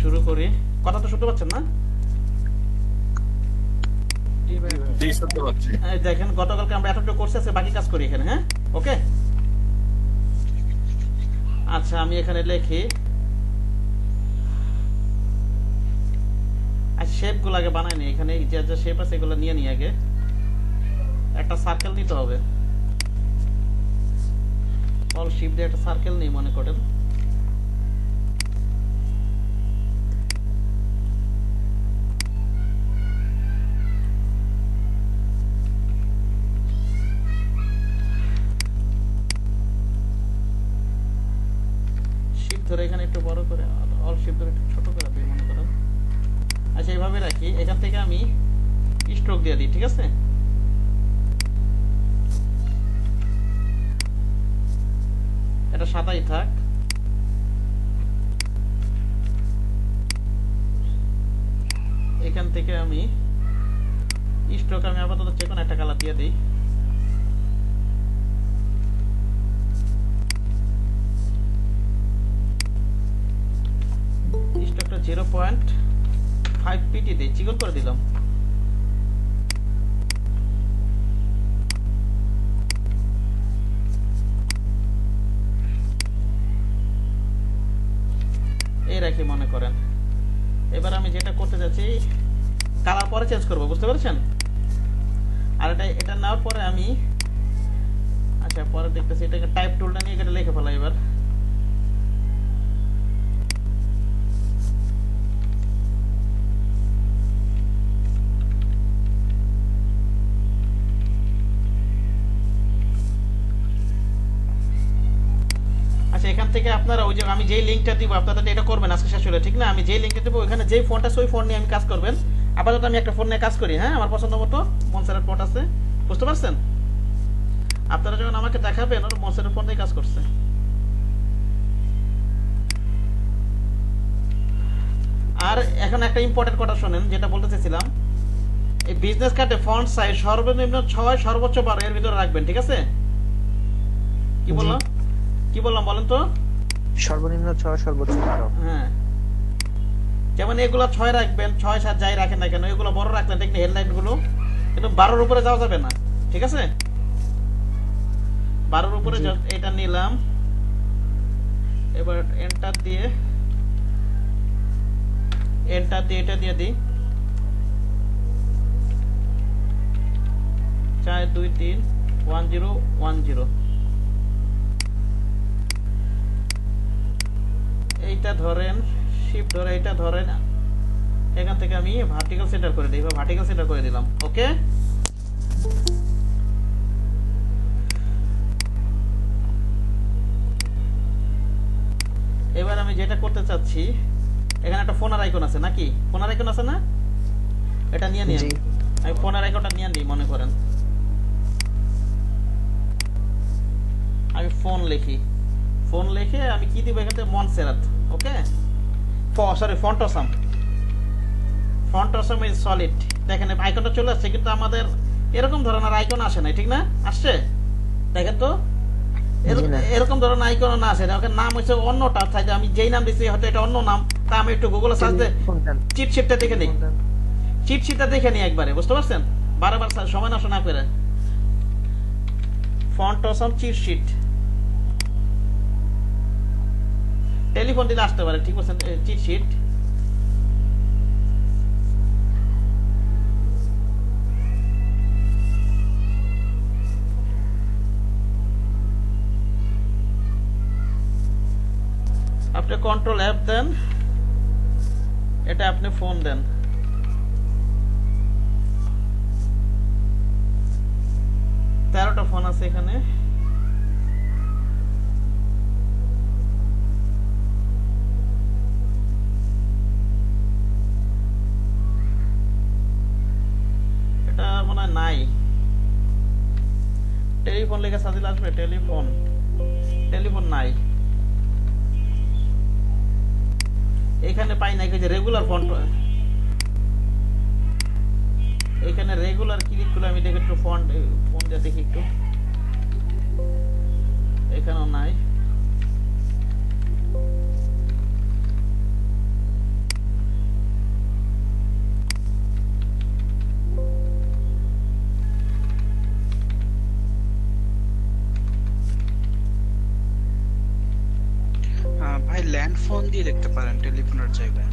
শুরু করি। কথা তো শুনতে পাচ্ছেন না? জি শুনতে পাচ্ছি। দেখেন গতকালকে আমরা এতটুকু কোর্স আছে, বাকি কাজ করি এখানে। হ্যাঁ, ওকে। আচ্ছা, আমি এখানে লিখি। আর শেপ গুলো আগে বানাই নি। এখানে যে যে শেপ আছে এগুলো নিয়ে নিই আগে। একটা সার্কেল নিতে হবে। অল শিপ দিয়ে একটা সার্কেল নিই মনে করেন। শিপ ধরে এখানে একটু বড় করে, অল শিপ ধরে একটু ছোট করে দিই মনে করেন। আচ্ছা, এইভাবে রাখি। এখান থেকে আমি স্ট্রোক দিয়ে দিই, ঠিক আছে? এটা সাদাই থাক। এখান থেকে আমি স্ট্রোক আমি আপাতত যে কোনো একটা কালার দিয়ে দিই। স্ট্রোকটা 0.5 পিটি দিই, চিকন করে দিলাম। এই রাখি মনে করেন। এবার আমি যেটা করতে যাচ্ছি, কালার পরে চেঞ্জ করবো, বুঝতে পেরেছেন? আর এটা নেওয়ার পরে আমি, আচ্ছা পরে দেখতেছি, এটাকে টাইপ টুলটা নিয়ে এটা লিখে ফেলাই এবার। আচ্ছা, এখান থেকে আপনারা ওই যে আমি যেই লিঙ্কটা দিব আপনারা এটা করবেন আজকে শেষ হলে, ঠিক না? আমি যেই লিঙ্কটা দেবো ওখানে যেই ফোনটা আছে ওই ফোন নিয়ে আমি কাজ করবেন। আপাতত আমি একটা ফোন নিয়ে কাজ করি। হ্যাঁ, আমার পছন্দ মতো মনসেরাট ফোন আছে, বুঝতে পারছেন? আপনারা যখন আমাকে দেখাবেন ওর মনসেরাট ফোন দিয়ে কাজ করছে। আর এখন একটা ইম্পর্টেন্ট কথা শুনেন, যেটা বলতে চাইছিলাম। এই বিজনেস কার্ডে ফন্ট সাইজ সর্বনিম্ন 6, সর্বোচ্চ 12 এর ভিতরে রাখবেন, ঠিক আছে? কি বললাম বলেন তো? সর্বনিম্ন 6 সর্বোচ্চ 12। হ্যাঁ, যেমন এগুলো 6 রাখবেন, 6, 7 যাই রাখেন না কেন, এগুলো বড় রাখলেন, ঠিক না? হেডলাইট গুলো কিন্তু 12-র উপরে যাওয়া যাবে না, ঠিক আছে? 12-র উপরে এটা নিলাম। এবার এন্টার দিয়ে এটা দিয়ে দিই। 4, 2, 3, 1, 0, 1, 0। এইটা ধরেন, শিফট ধরে এটা ধরেন। এখান থেকে আমি ভার্টিক্যাল সেন্টার করে দিই, বা ভার্টিক্যাল সেন্টার করে দিলাম। ওকে, এবার আমি যেটা করতে চাচ্ছি, এখানে একটা ফোনের আইকন আছে নাকি? ফোনের আইকন আছে না? এটা নিয়ে নিই আমি ফোনের আইকনটা নিয়ে নিই মনে করেন। আমি ফোন লিখে আমি কি দিব এখানে? Montserrat. Okay, sorry, font awesome is solid. দেখেন আইকনটা চলে আসছে, কিন্তু আমাদের এরকম ধরনের আইকন আসে না, ঠিক না? আসছে? দেখেন তো, এরকম ধরনের আইকন না আসে। নাম হচ্ছে অন্যটা, তাই আমি যেই নাম দিচ্ছি হয়তো এটা অন্য নাম। তা আমি একটু গুগলে সার্চ দিয়ে চিটশিটটা দেখে নিই। চিটশিটটা দেখে নিই একবারে, বুঝতে পারছেন? বারবার সময় নষ্ট না করে। ফন্ট অসাম চিটশিট, টেলিফোন দিলে আসতে পারে, ঠিক আছে? চিটশিট। আপনি কন্ট্রোল অ্যাপ দেন, এটা আপনি ফোন দেন। তেরোটা ফোন আছে এখানে। এটা মনে হয় নাই। টেলিফোন লেখা সাজিল আসবে, টেলিফোন নাই এখানে, পাই না। যে রেগুলার ফন্ট, এখানে রেগুলার ক্লিক করলে আমি দেখি একটু ফন্ট দিয়ে দেখি একটু, এখানেও নাই। দিয়ে দেখতে পারেন টেলিফোনের জায়গায়।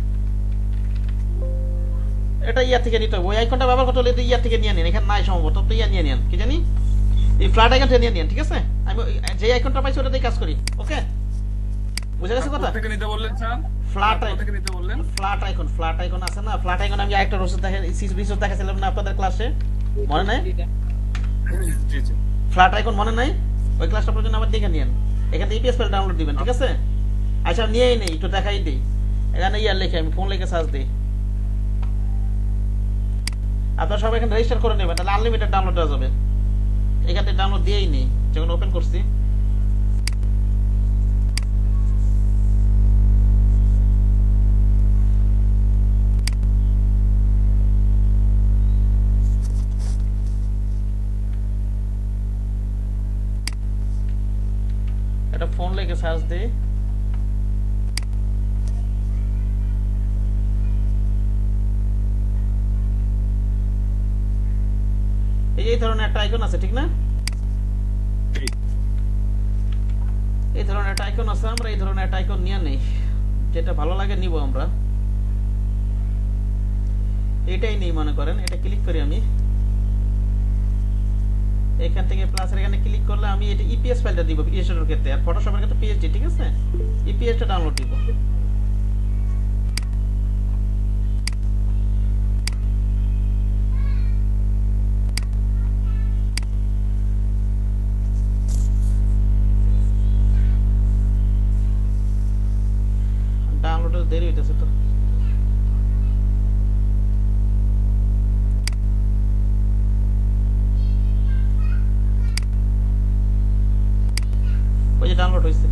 এটা ইয়া থেকে নিতে হবে, ওই আইকনটা ব্যবহার করতে হলে ইয়া থেকে নিয়ে নিন, এখানে নাই সম্ভবত, তো ইয়া নিয়ে নেন, কি জানি এই ফ্ল্যাট আইকনটা নিয়ে নিন, ঠিক আছে? আমি যে আইকনটা পাইছি ওটাতেই কাজ করি, ওকে? বুঝে গেছে কথা? কোথা থেকে নিতে বললেন স্যার? ফ্ল্যাট কোথা থেকে নিতে বললেন? ফ্ল্যাট আইকন আছে না, ফ্ল্যাট আইকন আমি একটা রিসোর্স দেখাছিলাম না আপনাদের ক্লাসে, মনে নাই? জি জি। ফ্ল্যাট আইকন মনে নাই? ওই ক্লাসটা পর্যন্ত আবার দেখে নিন, এখান থেকে ইপিএস ফাইল ডাউনলোড দিবেন, ঠিক আছে? আচ্ছা নিয়েই নেই, একটু দেখাই দিই, এখানে ইয়ার লিখে আমি ফোন লিখে সার্চ দিই, আপনারা সবাই এখানে রেজিস্টার করে নেবেন, তাহলে আনলিমিটেড ডাউনলোড হয়ে যাবে। এখান থেকে ডাউনলোড দিয়েই নেই যখন ওপেন করছি। এটা ফোন লিখে সার্চ দিই, এই ধরনের একটা আইকন আছে, ঠিক না? জি। এই ধরনের একটা আইকন আছে, আমরা এই ধরনের একটা আইকন নিয়ে নেই, যেটা ভালো লাগে নিব আমরা। এটাই নেই মনে করেন, এটা ক্লিক করি আমি, এখান থেকে প্লাসের এখানে ক্লিক করলে আমি এটা ইপিএস ফাইলটা দিব ইলিস্ট্রেটর ক্ষেত্রে, আর ফটোশপের ক্ষেত্রে পিএসডি, ঠিক আছে? ইপিএসটা ডাউনলোড দিব। ডাউনলোডের দেরি হইতেছে তো, ওই যে ডাউনলোড হয়েছে।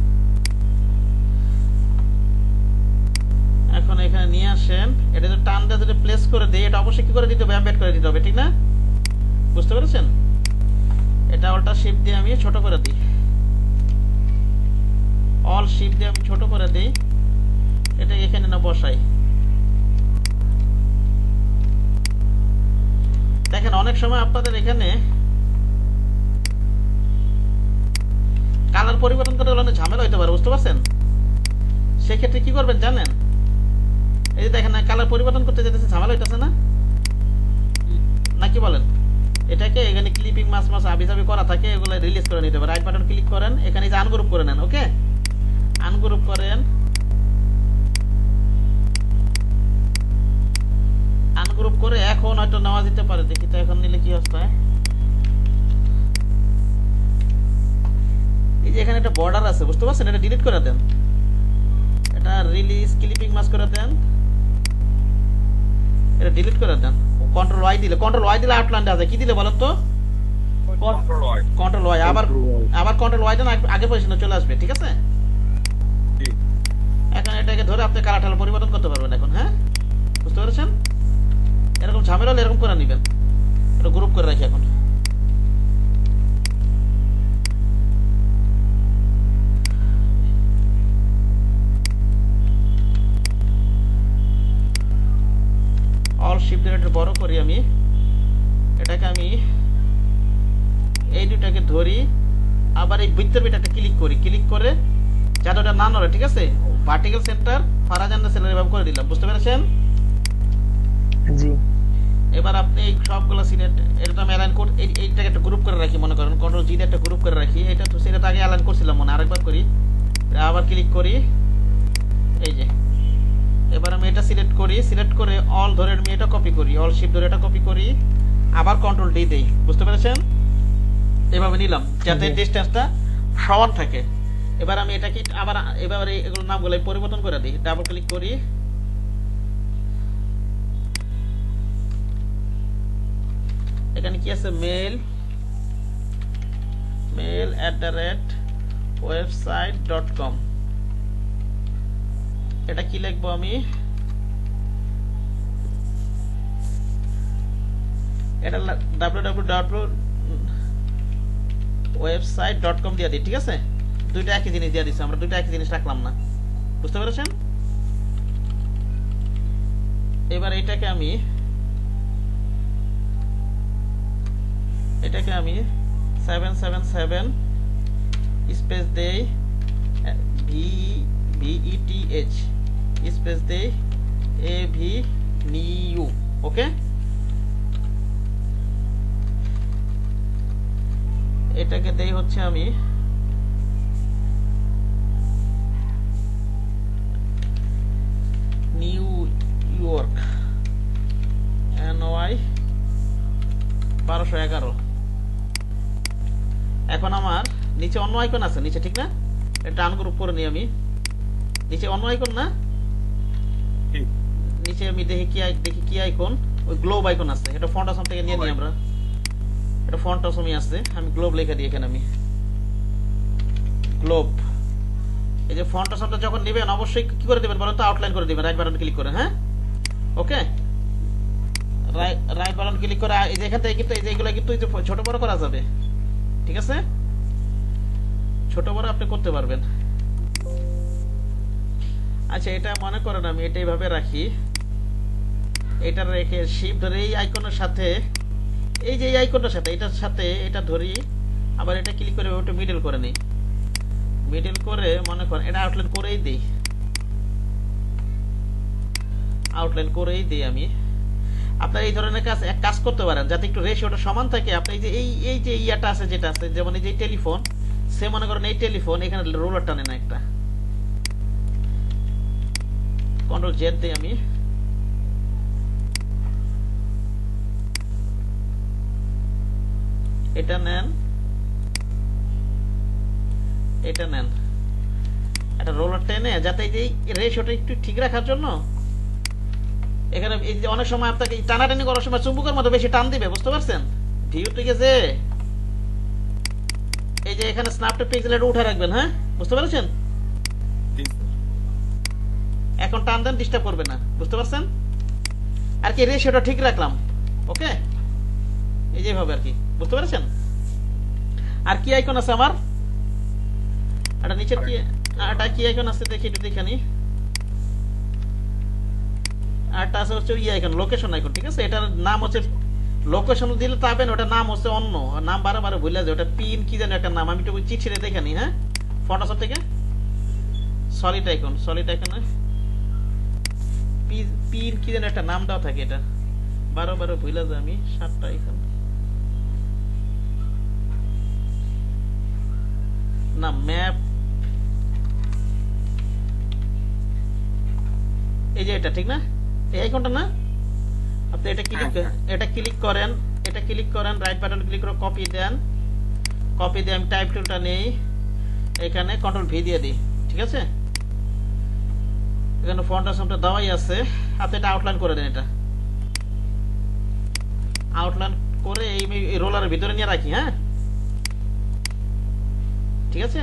এখন এখানে নিয়ে আসেন, এটা যদি টান দিয়ে যদি প্লেস করে দেই, এটা অবশ্যই কি করে দিতে হবে, এমবেড করে দিতে হবে, ঠিক না? বুঝতে পেরেছেন? এটা অল্টার শিফট দিয়ে আমি ছোট করে দিই, অল শিফট দিয়ে আমি ছোট করে দিই, এটা এখানে না বসাই। দেখেন অনেক সময় আপনাদের এখানে কালার পরিবর্তন করতে গেলে অনেক ঝামেলা হইতে পারে, বুঝতে পারছেন? সেক্ষেত্রে কি করবেন জানেন? এই যে দেখেন না, কালার পরিবর্তন করতে যেতেছে, ঝামেলা হইতেছে না, নাকি বলেন? এটাকে এখানে ক্লিপিং মাস আবি যাবি করা থাকে, এগুলো রিলিজ করে নিতে পারে। রাইট বাটন ক্লিক করেন, এখানে যে আনগ্রুপ করে নেন, ওকে? আনগ্রুপ করেন, আনগ্রুপ করে এখন হয়তো নেওয়া যেতে পারে, দেখি তো এখন নিলে কি অবস্থা হয়। এই যে এখানে একটা বর্ডার আছে, বুঝতে পারছেন? এটা ডিলিট করে দেন, এটা রিলিজ ক্লিপিং মাস করে দেন, এটা ডিলিট করে দেন। কন্ট্রোল ওয়াই দিলে আউটলাইনটা আছে, কি দিলে বলেন তো? কন্ট্রোল ওয়াই, আবার কন্ট্রোল ওয়াই দেন, আগে পজিশনে চলে আসবে, ঠিক আছে? জি। এখন এটাকে ধরে আপনি কালার টালার পরিবর্তন করতে পারবেন এখন, হ্যাঁ? বুঝতে পেরেছেন? এরকম ঝামেলা হলে এরকম করে নিবেন, এটা গ্রুপ করে রাখি এখন। অল শিফট দিয়ে এটা বড় করি আমি, এটাকে আমি এই দুটাকে ধরি, আবার এই বৃত্তের ভিতরটা ক্লিক করি, ক্লিক করে যাতে ওটা না নড়ে, ঠিক আছে? ভার্টিক্যাল সেন্টার ফারাজান্ডা সেলের এভাবে করে দিলাম, বুঝতে পেরেছেন? জি। এবার আপনি এই সবগুলো সিলেক্ট, এটা আমি অ্যালাইন করে এইটাকে একটা গ্রুপ করে রাখি, মনে করেন কন্ট্রোল জি দিয়ে একটা গ্রুপ করে রাখি। এটা তো সেটা আগে অ্যালাইন করছিলাম মনে, আরেকবার করি, আবার ক্লিক করি, এই যে এবার আমি এটা সিলেক্ট করি, সিলেক্ট করে অল ধরে আমি এটা কপি করি, অল শিফট ধরে এটা কপি করি, আবার কন্ট্রোল ডি দেই, বুঝতে পেরেছেন? এভাবে নিলাম যাতে ডিসটেন্সটা সমান থাকে। এবার আমি এটাকে আবার এবার এগুলো নামগুলো পরিবর্তন করে দিই, ডাবল ক্লিক করি, এখানে কি আছে? mail@website.com, এটা কি লিখবো আমি? এটা www.website.com দিয়ে দিই, ঠিক আছে? দুইটা একই জিনিস দিয়ে দিচ্ছি আমরা, দুইটা একই জিনিস রাখলাম না, বুঝতে পেরেছেন? এবার এটাকে আমি 777 স্পেস দেই, VETH স্পেস দেই AV নিউ, ওকে। এটাকে দেই হচ্ছে আমি নিউ ইয়র্ক NY 1211। এখন আমার নিচে অন্য আইকন আছে নিচে, ঠিক না? এটা আনগ্রুপ করে নিই আমি। নিচে অন্য আইকন না, ঠিক। নিচে আমি দেখি কি আইকন, ওই গ্লোব আইকন আছে। এটা ফন্ট অসম থেকে নিয়ে নিই আমরা, এটা ফন্ট অসমই আছে। আমি গ্লোব লিখে দিই এখানে, আমি গ্লোব। এই যে ফন্ট অসমটা যখন নেবেন অবশ্যই কি করে দিবেন বলেন তো, আউটলাইন করে দিবেন রাইট বাটন ক্লিক করে, হ্যাঁ ওকে। রাইট বাটন ক্লিক করে এই যে এখান থেকে কিন্তু এই যে এগুলো কিন্তু ছোট বড় করা যাবে, ঠিক আছে? ছোট বড় আপনি করতে পারবেন। আচ্ছা, এটা মনে করেন আমি এটা এইভাবে রাখি, এটা রেখে শিফট ধরে এই আইকনের সাথে এই যে এই আইকনটার সাথে এটার সাথে এটা ধরি, আবার এটা ক্লিক করে ওটা মিডল করে নিই। মিডল করে মনে করেন এটা আউটলাইন করেই দিই, আউটলাইন করেই দিই আমি। আপনার এই ধরনের এক কাজ করতে পারেন যাতে একটু রেশিওটা সমান থাকে। আপনি এই যে এই যে ইয়াটা আছে যেটা আছে, যেমন এই যে টেলিফোন, সে মনে করেন এই টেলিফোন, এখানে রোলার টানে না একটা, কন্ট্রোল জেড দিই আমি। এটা নেন, এটা নেন, একটা রোলার টেনে যাতে এই যে রেশিওটা একটু ঠিক রাখার জন্য এখানে এই যে অনেক সময় আপনাকে টানাটানি করার সময় চুম্বকের মতো বেশি টান দিবে, বুঝতে পারছেন? ভিউ থেকে যে এই যে এখানে স্ন্যাপটা পিক্সেল এটা উঠে রাখবেন, হ্যাঁ বুঝতে পারছেন? জি স্যার। এখন টান দেন, ডিস্টার্ব করবে না, বুঝতে পারছেন? আর কি রেশিওটা ঠিক রাখলাম, ওকে। এই যেভাবে আর কি, বুঝতে পারছেন? আর কি আইকন আছে আমার? এটা নিচের কি আরটা কি আইকন আছে দেখি, একটু দেখে নি। আরটা আছে হচ্ছে ই আইকন, লোকেশন আইকন, ঠিক আছে? এটার নাম হচ্ছে লোকেশন দিলে পাবেন, ওটা নাম হচ্ছে অন্য নাম, বারে বারে ভুলে যায় ওটা, পিন কি জানি একটা নাম, আমি একটু চিট ছিঁড়ে দেখে নি, হ্যাঁ ফন্ট থেকে solid icon, solid icon pin কি জানি একটা নাম দেওয়া থাকে, এটা বারো বারো ভুলে যায় আমি। 7টা আইকন না, ম্যাপ, এই যে এটা ঠিক না, এই আইকনটা না? আপনি এটা ক্লিক করেন, এটা ক্লিক করেন, রাইট বাটন ক্লিক করে কপি দেন, কপি দিয়ে আমি টাইপ টুলটা নেই, এখানে কন্ট্রোল ভি দিয়ে দিই, ঠিক আছে? এখানে ফন্ট অসমটা দেওয়াই আছে। আপনি এটা আউটলাইন করে দেন, এটা আউটলাইন করে এই রোলারের ভিতরে নিয়ে রাখি, হ্যাঁ ঠিক আছে?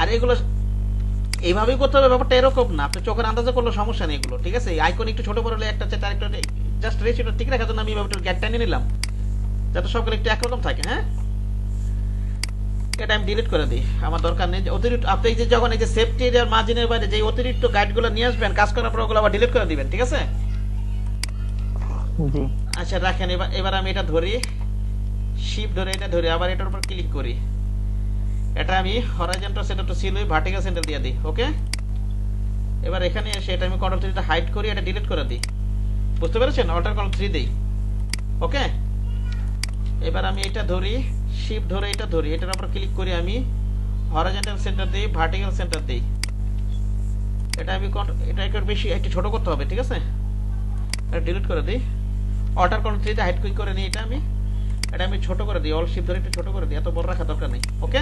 আর এগুলো এইভাবেই করতে হবে, ব্যাপারটা এরকম না, আপনি চোখের আন্দাজে করলে সমস্যা নেই এগুলো, ঠিক আছে? আইকন একটু ছোট বড় হলে একটা আরেকটা জাস্ট রেশিওটা ঠিক রাখার জন্য আমি ব্যাপারটা গ্যাপ টানিয়ে নিলাম যাতে সবগুলো একটু একরকম থাকে, হ্যাঁ। এটা আমি ডিলিট করে দিই, আমার দরকার নেই। অতিরিক্ত আপনি এই যে যখন এই যে সেফটি এরিয়ার মার্জিনের বাইরে যে অতিরিক্ত গাইডগুলো নিয়ে আসবেন, কাজ করার পর ওগুলো আবার ডিলিট করে দিবেন, ঠিক আছে? জি আচ্ছা রাখেন। এবার আমি এটা ধরি, শিফট ধরে এটা ধরি, আবার এটার উপর ক্লিক করি, এটা আমি হরাইজন্টাল সেন্টার টু ছিল, ভার্টিক্যাল সেন্টার দিয়ে দিই, ওকে। এবার এখানে এসে এটা আমি কন্ট্রোল 3 হাইড করি, এটা ডিলিট করে দিই, বুঝতে পেরেছেন? অল্টার কন্ট্রোল 3 দেই, ওকে। এবার আমি এটা ধরি, শিফট ধরে এটা ধরি, এটার উপর ক্লিক করি, আমি হরাইজন্টাল সেন্টার দেই, ভার্টিক্যাল সেন্টার দেই। এটা আমি এটা একটু বেশি একটু ছোট করতে হবে, ঠিক আছে? এটা ডিলিট করে দিই, অল্টার কন্ট্রোল 3 হাইড ক্লিক করে নিই, এটা আমি ছোট করে দিই, অল শিফট ধরে একটু ছোট করে দিই, এত বড় রাখা দরকার নেই, ওকে।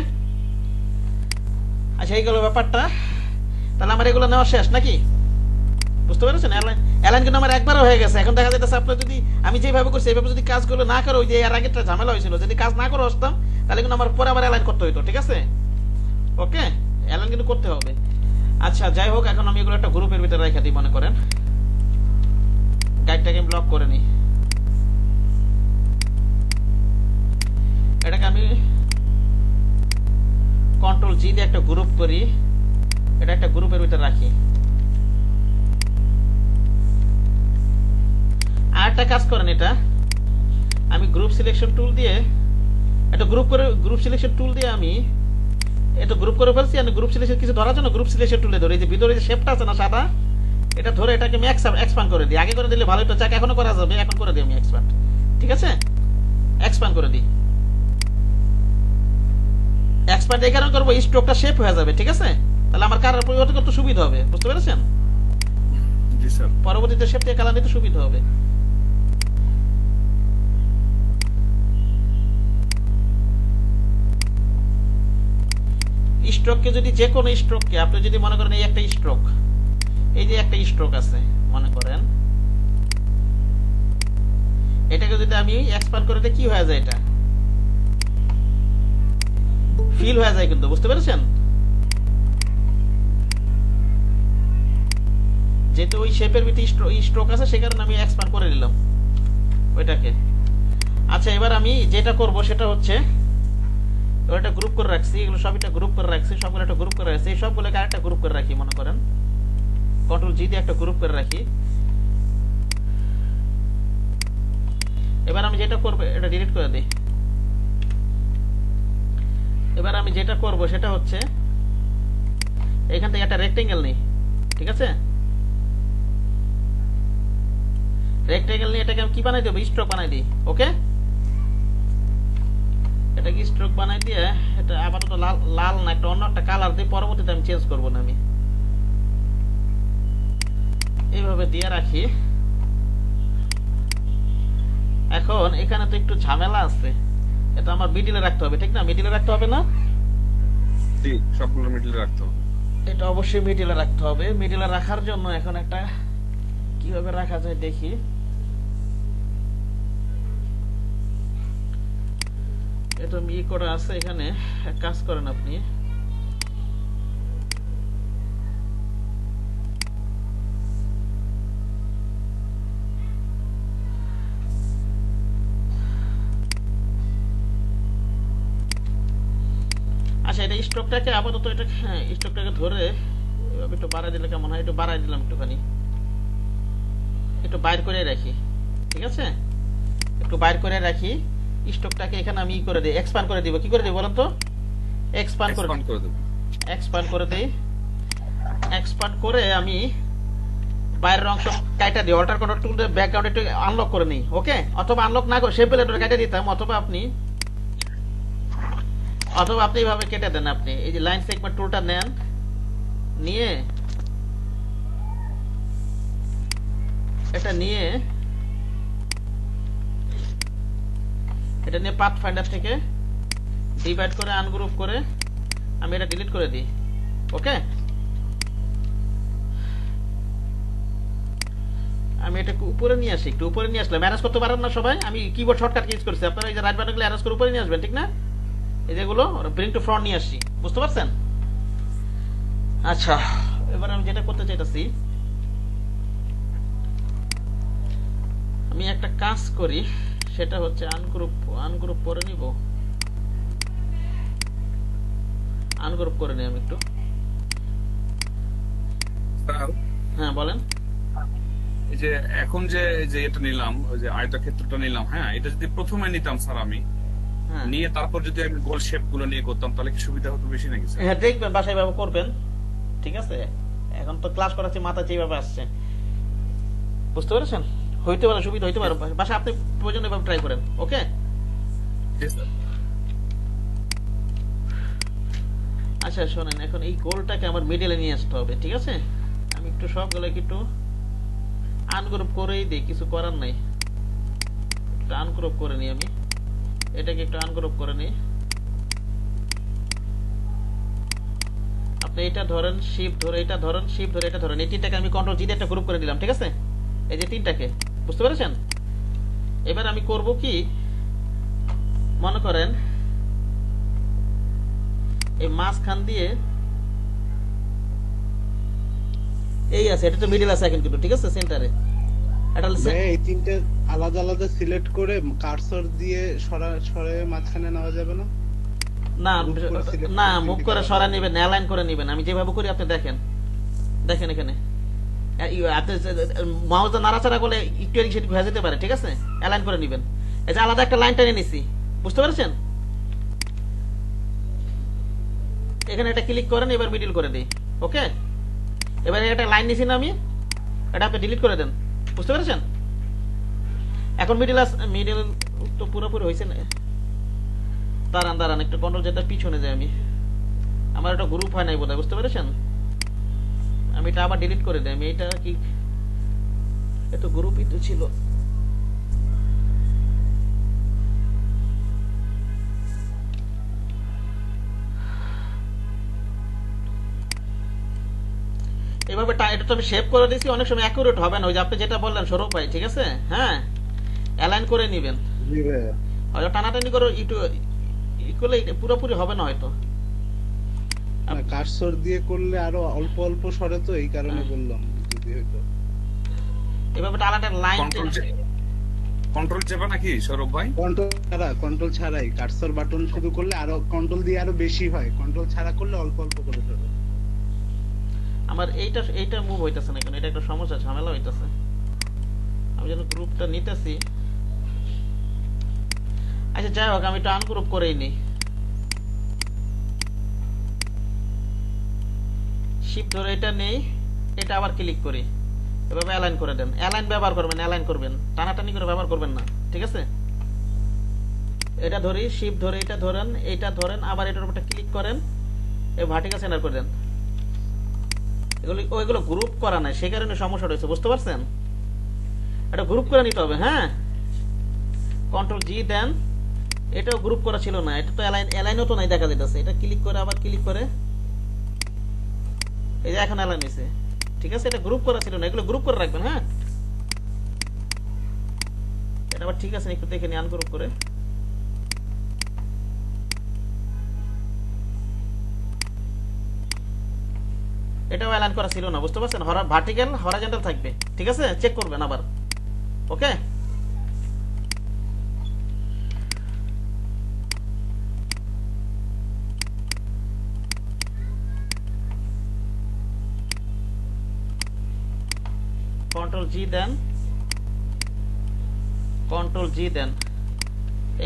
আচ্ছা এইগুলো ব্যাপারটা, তাহলে আমার এগুলো নেওয়া শেষ নাকি? বুঝতে পেরেছেন? অ্যালাইন কিন্তু আমার একবারও হয়ে গেছে। এখন দেখা যাচ্ছে আপনার যদি আমি যেভাবে করছি এইভাবে যদি কাজগুলো না করো, ওই যে এর আগেরটা ঝামেলা হয়েছিল, যদি কাজ না করে আসতাম তাহলে কিন্তু আমার পরে আবার অ্যালাইন করতে হইতো, ঠিক আছে? ওকে, অ্যালাইন কিন্তু করতে হবে। আচ্ছা যাই হোক, এখন আমি এগুলো একটা গ্রুপের ভিতরে রেখে দিই, মনে করেন গাইডটাকে ব্লক করে নিই। এটাকে আমি কন্ট্রোল জি দিয়ে একটা গ্রুপ করি, এটা একটা গ্রুপের ভিতরে রাখি। আর একটা কাজ করেন, এটা আমি গ্রুপ সিলেকশন টুল দিয়ে একটা গ্রুপ সিলেকশন টুল দিয়ে আমি এটা গ্রুপ করে ফেলছি, আমি গ্রুপ সিলেকশন কিছু ধরার জন্য গ্রুপ সিলেকশন টুলে ধরে, এই যে ভিতরে যে শেপটা আছে না সাদা, এটা ধরে এটাকে আমি এক্সপ্যান্ড করে দিই। আগে করে দিলে ভালো হতো, চাক এখনো করা যাবে, এখন করে দিই আমি এক্সপ্যান্ড। ঠিক আছে, এক্সপ্যান্ড করে দিই। এক্সপ্যান্ড এই কারণে করবো, স্ট্রোকটা শেপ হয়ে যাবে। ঠিক আছে, তাহলে আমার কালার পরিবর্তন করতে সুবিধা হবে, বুঝতে পেরেছেন? জি স্যার। পরবর্তীতে শেপ দিয়ে কালার নিতে সুবিধা হবে। স্ট্রোককে যদি যে কোনো স্ট্রোককে আপনি যদি মনে করেন এই একটা স্ট্রোক, এই যে একটা স্ট্রোক আছে মনে করেন, এটাকে যদি আমি এক্সপ্যান্ড করে দিই কি হয়ে যায়, এটা ফিল হয়ে যায় কিন্তু, বুঝতে পেরেছেন? যেহেতু ওই শেপের ভিতরে স্ট্রোক আছে সে কারণে আমি এক্সপ্যান্ড করে নিলাম ওইটাকে। আচ্ছা, এবার আমি যেটা করব সেটা হচ্ছে ওটা গ্রুপ করে রাখছি, এগুলো সব এটা গ্রুপ করে রাখছি, সবগুলো একটা গ্রুপ করে রাখছি, এই সবগুলোকে আরেকটা গ্রুপ করে রাখি, মনে করেন কন্ট্রোল জি দিয়ে একটা গ্রুপ করে রাখি। এবার আমি যেটা করব এটা ডিলিট করে দিই। এবার আমি যেটা করব সেটা হচ্ছে এখান থেকে একটা রেক্টেঙ্গেল নিই। ঠিক আছে, রেক্টেঙ্গেল নিয়ে এটাকে আমি কি বানাই দেবো, স্ট্রোক বানাই দিই। ওকে, এটাকে স্ট্রোক বানাই দিয়ে এটা আপাতত লাল লাল না একটা অন্য একটা কালার দিয়ে পরবর্তীতে আমি চেঞ্জ করবো না, আমি এইভাবে দিয়ে রাখি। এখন এখানে তো একটু ঝামেলা আছে, এটা আমার মিডিলে রাখতে হবে, ঠিক না? মিডিলে রাখতে হবে না? জি, সবগুলো মিডলে রাখতে হবে। এটা অবশ্যই মিডিলে রাখতে হবে। মিডিলে রাখার জন্য এখন একটা কিভাবে রাখা যায় দেখি। এটা মি করা আছে এখানে, এক কাজ করেন আপনি, আচ্ছা এটা স্ট্রোকটাকে আপাতত এটা স্ট্রোকটাকে ধরে এভাবে একটু বাড়াই দিলে কেমন হয়, একটু বাড়াই দিলাম একটুখানি, একটু বাইর করে রাখি। ঠিক আছে, একটু বাইর করে রাখি। স্ট্রোকটাকে এখানে আমি করে দিই, এক্সপ্যান্ড করে দিব। কি করে দিই বলেন তো? এক্সপ্যান্ড করে দেব। এক্সপ্যান্ড করে দেই। এক্সপ্যান্ড করে আমি বাইরের অংশ কাটা দিই, অল্টার কন্ট্রোল টুল দিয়ে ব্যাকগ্রাউন্ড একটু আনলক করে নিই। ওকে, অথবা আনলক না করে শেপ এলিমেন্ট কেটে দিতাম, অথবা আপনি এইভাবে কেটে দেন। আপনি এই যে লাইন সেগমেন্ট টুলটা নেন, নিয়ে এটা নিয়ে পাথ ফাইন্ডার থেকে ডিভাইড করে আনগ্রুপ করে আমি এটা ডিলিট করে দিই। ওকে, আমি এটাকে উপরে নিয়ে আসি, একটু উপরে নিয়ে আসলাম। ম্যানেজ করতে পারেন না সবাই? আমি কিবোর্ড শর্টকাট ইউজ করছি, আপনারা এই যে রাইট বাটনগুলো অ্যারেঞ্জ করে উপরে নিয়ে আসবেন, ঠিক না? এই যেগুলো ব্রিং টু ফ্রন্ট নিয়ে আসছি, বুঝতে পারছেন? আচ্ছা, এবার আমি যেটা করতে চাইতেছি, আমি একটা কাজ করি, সেটা হচ্ছে আনগ্রুপ করে নিব, আনগ্রুপ করে নিই আমি একটু। স্যার, হ্যাঁ বলেন। এই যে এখন যে এটা নিলাম, ওই যে আয়তক্ষেত্রটা নিলাম, হ্যাঁ, এটা যদি প্রথমে নিতাম স্যার আমি, হ্যাঁ নিয়ে তারপর যদি আমি গোল শেপ গুলো নিয়ে করতাম তাহলে কি সুবিধা হতো বেশি নাকি স্যার? হ্যাঁ, দেখবেন বাসায় ভাবে করবেন। ঠিক আছে, এখন তো ক্লাস করাচ্ছি, মাথা যেভাবে আসছে, বুঝতে পেরেছেন? হইতে পারে, সুবিধা হইতে পারে, বাসায় আপনি প্রয়োজন এভাবে ট্রাই করেন। ওকে, জি স্যার। আচ্ছা শোনেন, এখন এই গোলটাকে আমার মিডলে নিয়ে আসতে হবে। ঠিক আছে, আমি একটু সবগুলোকে একটু আনগ্রুপ করেই দিই, কিছু করার নাই, একটু আনগ্রুপ করে নিই আমি, এটাকে একটু আনগ্রুপ করে নিই। আপনি এটা ধরেন, শিফট ধরে এটা ধরেন, শিফট ধরে এটা ধরেন, এই তিনটাকে আমি কন্ট্রোল জি দিয়ে একটা গ্রুপ করে দিলাম। ঠিক আছে, এই যে তিনটাকে, বুঝতে পেরেছেন? এবার আমি করব কি, মনে করেন এই মাঝখান দিয়ে এই আছে, এটা তো মিডল আছে এখন কিন্তু, ঠিক আছে, সেন্টারে এটা এই তিনটে আলাদা আলাদা সিলেক্ট করে কার্সর দিয়ে সরাসরি মাঝখানে নেওয়া যাবে না? না Move করে select না, করে মুভ তিনটে করে colour সরা করে নেবেন, অ্যালাইন করে নেবেন। আমি যেভাবে করি আপনি দেখেন, দেখেন এখানে আপনি মাউসটা নাড়াচাড়া করলে একটু এদিক সেদিক হয়ে যেতে পারে। ঠিক আছে, অ্যালাইন করে নেবেন। এই যে আলাদা একটা লাইন টেনে নিছি, বুঝতে পেরেছেন? এখানে এটা ক্লিক করেন, এবার মিডিল করে দিই। ওকে, এবার একটা লাইন নিছি না আমি, এটা আপনি ডিলিট করে দেন। বুঝতে পেরেছেন? এখন মিডিল তো পুরোপুরি হয়েছে না। দাঁড়ান একটু কন্ট্রোল যেটা পিছনে যাই আমি, আমার একটা গ্রুপ হয় নাই বোধহয়। বুঝতে পেরেছেন? আমি এটা আবার ডিলিট করে দিই। আমি এটা কি এত গ্রুপই তো ছিল। এভাবে এটা তো আমি সেভ করে দিয়েছি, অনেক সময় অ্যাকুরেট হবে না। ওই যে আপনি যেটা বললেন সৌরভ ভাই, ঠিক আছে? হ্যাঁ, অ্যালাইন করে নেবেন। জি ভাইয়া। হয়তো টানাটানি করে করলে পুরোপুরি হবে না হয়তো। না, কার্সর দিয়ে করলে আরো অল্প অল্প সরে, তো এই কারণে হ্যাঁ। বললাম যদি হয়তো। এভাবে টানাটা লাইন কন্ট্রোল চেপে নাকি সৌরভ ভাই? কন্ট্রোল ছাড়াই কার্সর বাটন শুধু করলে আরো কন্ট্রোল দিয়ে আরো বেশি হয়, কন্ট্রোল ছাড়া করলে অল্প অল্প করে ধরে। আমার এইটা মুভ হইতাছে না কেন? এটা একটা সমস্যা, ঝামেলা হইতাছে। আমি যেন গ্রুপটা নিতেছি। আচ্ছা যাই হোক, আমি এটা আনগ্রুপ করেই নিই। শিফট ধরে এটা নেই, এটা আবার ক্লিক করি, এভাবে অ্যালাইন করে দেন। অ্যালাইন ব্যবহার করবেন, অ্যালাইন করবেন, টানাটানি করে ব্যবহার করবেন না, ঠিক আছে? এটা ধরি, শিফট ধরে এটা ধরেন, এটা ধরেন, আবার এটার উপর ক্লিক করেন, এই ভার্টিক্যাল সেন্টার করে দেন। ওইগুলো গ্রুপ করা নাই, সেই কারণে সমস্যা রয়েছে। বুঝতে পারছেন? এটা গ্রুপ করে নিতে হবে। হ্যাঁ, কন্ট্রোল জি দেন। এটাও গ্রুপ করা ছিল না, এটা তো অ্যালাইনও তো নাই দেখা যাইতেছে। এটা ক্লিক করে আবার ক্লিক করে, এই যে এখন অ্যালাইন হয়েছে, ঠিক আছে? এটা গ্রুপ করা ছিল না, এগুলো গ্রুপ করে রাখবেন। হ্যাঁ, এটা আবার ঠিক আছে, একটু দেখে নিন আনগ্রুপ করে। এটাও অ্যালাইন করা ছিল না, বুঝতে পারছেন? ভার্টিক্যাল হরাইজন্টাল থাকবে, ঠিক আছে? চেক করবেন আবার। ওকে, কন্ট্রোল জি দেন, কন্ট্রোল জি দেন।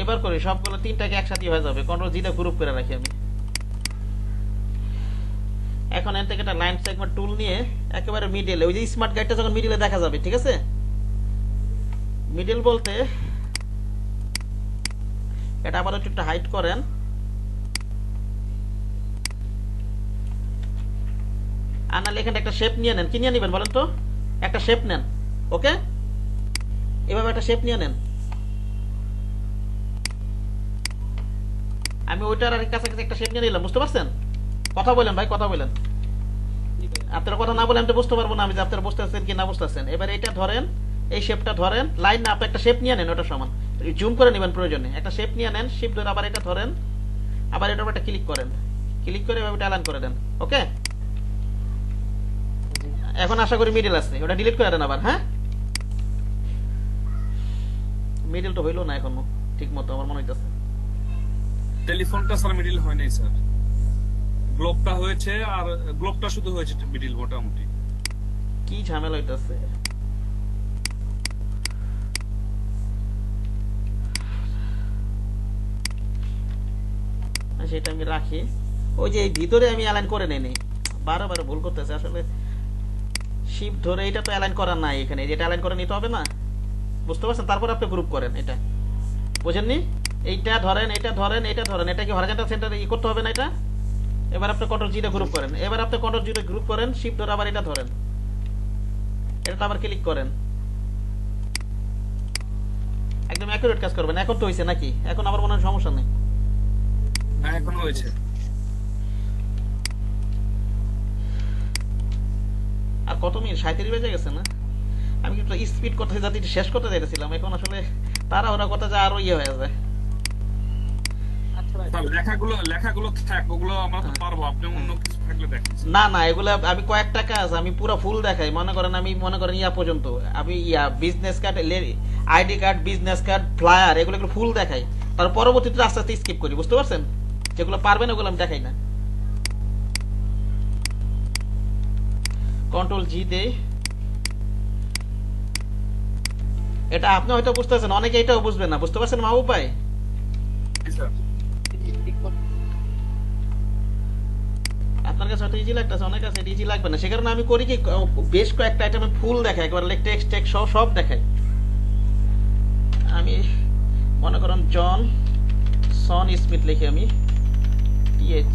এবার করি সবগুলো, তিনটাকে একসাথে হয়ে যাবে। কন্ট্রোল জি দিয়ে গ্রুপ করে রাখি আমি। এখন এর থেকে একটা লাইন সেগমেন্ট টুল নিয়ে একেবারে মিডলে, ওই যে স্মার্ট গাইডটা যখন মিডলে দেখা যাবে, ঠিক আছে? মিডল বলতে এটা আবার একটু হাইট করেন। আর নাহলে এখানে একটা শেপ নিয়ে নেন। কি নিয়ে নেবেন বলেন তো? একটা শেপ নেন। ওকে, এভাবে একটা শেপ নিয়ে নেন। আমি ওইটার আর কাছাকাছি একটা শেপ নিয়ে নিলাম। বুঝতে পারছেন? কথা বলেন ভাই, কথা বলেন। আপনারা কথা না বলে আমি তো বুঝতে পারবো না আমি যে আপনারা বুঝতে পারছেন কি না বুঝতেছেন। এবার এটা ধরেন, এই শেপটা ধরেন, লাইন না, আপনি একটা শেপ নিয়ে নেন, ওটা সমান জুম করে নেবেন প্রয়োজনে। একটা শেপ নিয়ে নেন, শিফট ধরে আবার এটা ধরেন, আবার এটার উপর একটা ক্লিক করেন, ক্লিক করে এভাবে অ্যালাইন করে দেন। ওকে, এখন আশা করি মিডল আছে, ওটা ডিলিট করে দেন আবার। হ্যাঁ, মিডল তো হইলো না এখনো ঠিক মতো, আমার মনে হইতেছে। টেলিফোনটা স্যার মিডিল হয় নাই স্যার, গ্লোবটা হয়েছে, আর গ্লোবটা শুধু হয়েছে মিডিল মোটামুটি। কি ঝামেলা হইতেছে। সেটা আমি রাখি। ওই যে এই ভিতরে আমি অ্যালাইন করে নেই, বারবার ভুল করতেছে আসলে। শিফট ধরে এটা তো অ্যালাইন করা নাই এখানে, যেটা অ্যালাইন করে নিতে হবে না। বুঝতে পারছেন? তারপর আপনি গ্রুপ করেন। এটা বুঝেননি? এইটা ধরেন, এটা ধরেন, এটা ধরেন, এটা কি হরাইজন্টাল সেন্টারে ই করতে হবে না এটা? এবার আপনি কন্ট্রোল জি তে গ্রুপ করেন, এবার আপনি কন্ট্রোল জি তে গ্রুপ করেন, শিফট ধরে আবার এটা ধরেন, এটা আবার ক্লিক করেন, একদম অ্যাকুরেট কাজ করবেন। এখন তো হইছে নাকি? এখন আবার মনে হয় সমস্যা নেই। হ্যাঁ, এখনো হয়েছে। আর কত মিনিট? 37 বেজে গেছে না? আমি কিন্তু স্পিড করতে যাতে শেষ করতে চাইতেছিলাম, এখন আসলে তারা ওরা কথা যা আরো ইয়ে হয়ে যায়। স্যার লেখাগুলো থাক, ওগুলো আমরা তো পারবো, আপনি অন্য কিছু থাকলে দেখেন। না না, এগুলা আমি কয়েকটা কাজ আমি পুরো ফুল দেখাই। মনে করেন আমি ইয়া পর্যন্ত আমি business card, ID card, business card, flyer, এগুলো ফুল দেখাই। তার পরবর্তীতে আস্তে আস্তে স্কিপ করি। বুঝতে পারছেন? যেগুলো পারবেন ওগুলো আমি দেখাই না। কন্ট্রোল জি দেই। এটা আপনি হয়তো বুঝতেছেন, অনেকে এটাও বুঝবেন না। বুঝতে পারছেন মাহবুব ভাই? জি স্যার। কাছে হয়তো ইজি লাগতেছে, অনেক কাছে ইজি লাগবে না। সে কারণে আমি করি কি, বেশ কয়েকটা আইটেমে ফুল দেখাই, একবার টেক্সট টেক্সট সহ সব দেখাই। আমি মনে করেন জন সন স্মিথ লিখি আমি টিএইচ,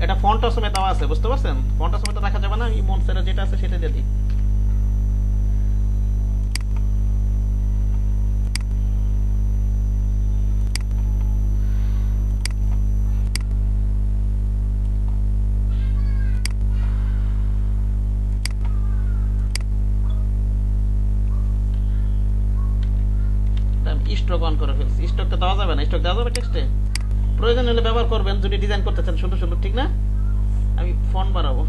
এটা ফন্ট সমেত দেওয়া আছে, বুঝতে পারছেন? ফন্ট সমেত রাখা যাবে না, আমি মন সেটা যেটা আছে সেটা দিয়ে দিই। স্ট্রোক অন করে ফেলছি, স্ট্রোকটা দেওয়া যাবে না, স্ট্রোক দেওয়া যাবে টেক্সটে, প্রয়োজন হলে ব্যবহার করবেন যদি ডিজাইন করতে চান সুন্দর সুন্দর, ঠিক না? আমি ফন্ট বাড়াবো।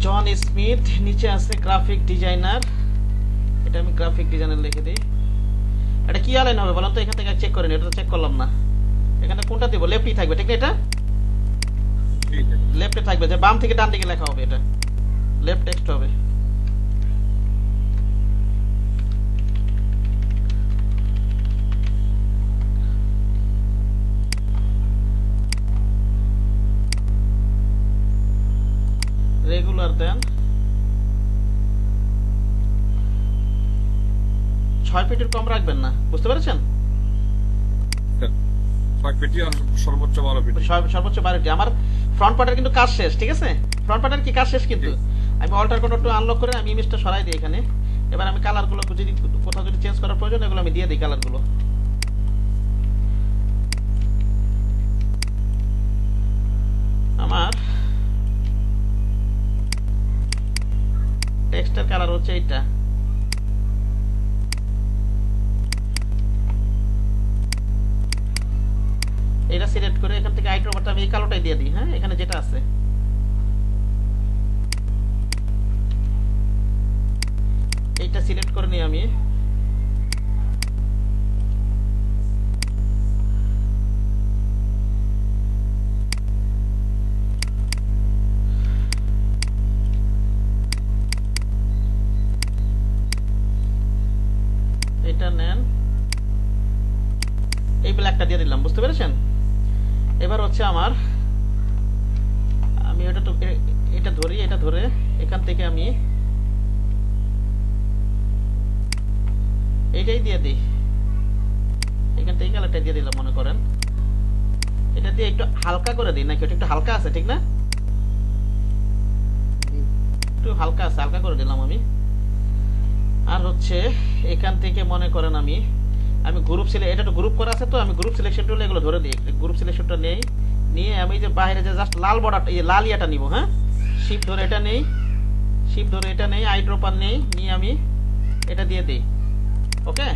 জন স্মিথ, নিচে আছে গ্রাফিক ডিজাইনার, এটা আমি গ্রাফিক ডিজাইনার লিখে দিই। এটা কি আলাইন হবে বলেন তো? এখান থেকে চেক করেন, এটা তো চেক করলাম না। এখানে কোনটা দিব? লেফটই থাকবে, ঠিক না? এটা লেফটে থাকবে, যে বাম থেকে ডান দিকে লেখা হবে, এটা লেফট টেক্সট হবে। রেগুলার দেন 6 ফিটের কম রাখবেন না, বুঝতে পেরেছেন? সর্বোচ্চ 12 ফিট। সর্বোচ্চ 12টি। আমার ফ্রন্ট পার্টের কিন্তু কাজ শেষ, ঠিক আছে? ফ্রন্ট পার্টের কি কাজ শেষ, কিন্তু আমি অল্টার কন্ট্রোল আনলক করে আমি ইমেজটা সরাই দিই এখানে। এবার আমি কালারগুলো যদি কোথাও যদি চেঞ্জ করার প্রয়োজন, এগুলো আমি দিয়ে দিই কালারগুলো। আমার টেক্সটের কালার হচ্ছে এইটা, এটা সিলেক্ট করে এখান থেকে আইড্রপারটা আমি এই কালোটাই দিয়ে দিই। হ্যাঁ, এখানে যেটা আছে এইটা সিলেক্ট করে নিই আমি। এটা নেন, এই ব্ল্যাকটা দিয়ে দিলাম, বুঝতে পেরেছেন? এবার হচ্ছে আমার, আমি এটা তো এটা ধরি, এটা ধরে এখান থেকে আমি এইটাই দিয়ে দিই, এখান থেকে কালারটা দিয়ে দিলাম মনে করেন। এটা দিয়ে একটু হালকা করে দিই নাকি? ওটা একটু হালকা আছে, ঠিক না? একটু হালকা আছে, হালকা করে দিলাম আমি। আর হচ্ছে এখান থেকে মনে করেন আমি গ্রুপ সিলেক্ট, এটা তো গ্রুপ করা আছে, তো আমি গ্রুপ সিলেকশন টুল এগুলো ধরে দিই। গ্রুপ সিলেকশনটা নেই, নিয়ে আমি যে বাইরে যে জাস্ট লাল বর্ডার, এই লাল ইয়াটা নিব। হ্যাঁ, শিফট ধরে এটা নেই, শিফট ধরে এটা নেই, আইড্রপার নেই, নিয়ে আমি এটা দিয়ে দিই। ওকে,